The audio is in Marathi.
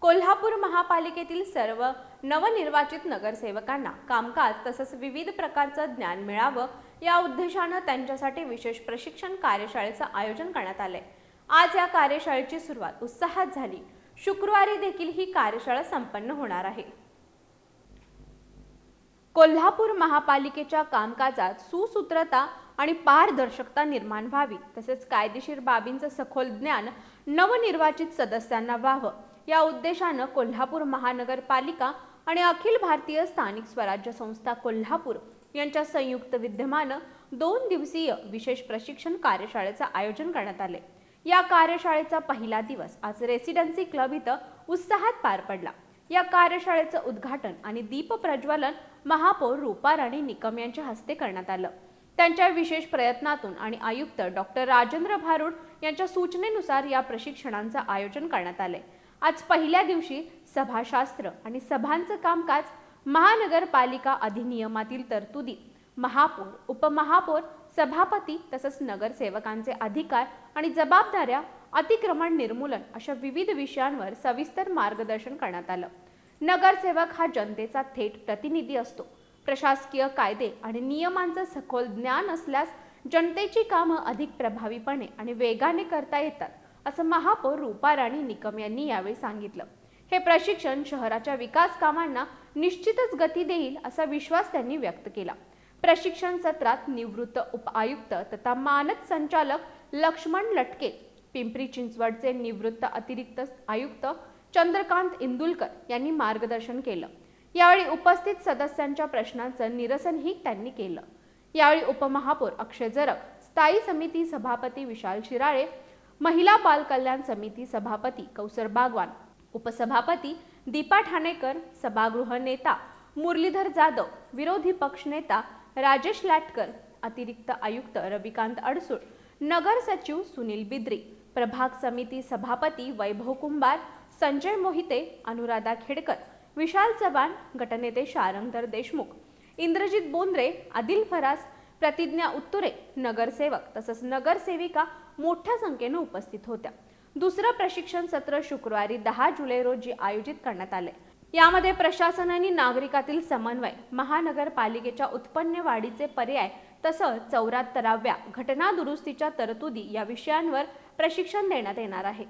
कोल्हापूर महापालिकेतील सर्व नवनिर्वाचित नगरसेवकांना कामकाज तसंच विविध प्रकारचं ज्ञान मिळावं या उद्देशानं त्यांच्यासाठी विशेष प्रशिक्षण कार्यशाळेचं आयोजन करण्यात आलंय। आज या कार्यशाळेची सुरुवात उत्साहात झाली। शुक्रवारी देखील ही कार्यशाळा संपन्न होणार आहे। कोल्हापूर महापालिकेच्या कामकाजात सुसूत्रता आणि पारदर्शकता निर्माण व्हावी तसेच कायदेशीर बाबींचं सखोल ज्ञान नवनिर्वाचित सदस्यांना व्हावं या उद्देशानं कोल्हापूर महानगरपालिका आणि अखिल भारतीय स्थानिक स्वराज्य संस्था कोल्हापूर यांच्या संयुक्त विद्यमानं 2 दिवसीय विशेष प्रशिक्षण कार्यशाळेचं आयोजन करण्यात आले। या कार्यशाळेचा पहिला दिवस आज रेसिडेन्सी क्लब इथं उत्साहात पार पडला। या कार्यशाळेचं उद्घाटन आणि दीप प्रज्वलन महापौर रूपा राणी निकम यांच्या हस्ते करण्यात आलं। त्यांच्या विशेष प्रयत्नातून आणि आयुक्त डॉक्टर राजेंद्र भारुड यांच्या सूचनेनुसार या प्रशिक्षणांचं आयोजन करण्यात आले। आज पहिल्या दिवशी सभाशास्त्र आणि सभांचं कामकाज, महानगरपालिका अधिनियमातील तरतुदी, महापौर, उपमहापौर, सभापती तसंच नगरसेवकांचे अधिकार आणि जबाबदाऱ्या, अतिक्रमण निर्मूलन अशा विविध विषयांवर सविस्तर मार्गदर्शन करण्यात आलं। नगरसेवक हा जनतेचा थेट प्रतिनिधी असतो। प्रशासकीय कायदे आणि नियमांचं सखोल ज्ञान असल्यास जनतेची कामं अधिक प्रभावीपणे आणि वेगाने करता येतात, असं महापौर रूपा राणी निकम यांनी यावेळी सांगितलं। हे प्रशिक्षण शहराच्या विकास कामांना निश्चितच गती देईल असा विश्वास त्यांनी व्यक्त केला। प्रशिक्षण सत्रात निवृत्त उपआयुक्त तथा मानद संचालक लक्ष्मण लटके, पिंपरी चिंचवडचे निवृत्त अतिरिक्त आयुक्त चंद्रकांत इंदुलकर यांनी मार्गदर्शन केलं। यावेळी उपस्थित सदस्यांच्या प्रश्नांचं निरसनही त्यांनी केलं। यावेळी उपमहापौर अक्षय जरग, स्थायी समिती सभापती विशाल शिराळे, महिला बाल कल्याण समिती सभापती कौसर बागवान, उपसभापती दीपा ठाणेकर, सभागृह नेता मुरलीधर जाधव, विरोधी पक्ष नेता राजेश लाटकर, अतिरिक्त आयुक्त रविकांत अडसूळ, नगर सचिव सुनील बिद्री, प्रभाग समिती सभापती वैभव कुंभार, संजय मोहिते, अनुराधा खेडकर, विशाल चव्हाण, गटनेते शारंगधर देशमुख, इंद्रजित बोंद्रे, आदिल फरास, प्रतिज्ञा उत्तुरे, नगरसेवक तसंच नगरसेविका मोठ्या संख्येने उपस्थित होत्या। दुसरं प्रशिक्षण सत्र शुक्रवारी 10 जुलै रोजी आयोजित करण्यात आले। यामध्ये प्रशासन आणि नागरिकातील समन्वय, महानगरपालिकेच्या उत्पन्न वाढीचे पर्याय तसंच 74व्या घटना दुरुस्तीच्या तरतुदी या विषयांवर प्रशिक्षण देण्यात येणार आहे।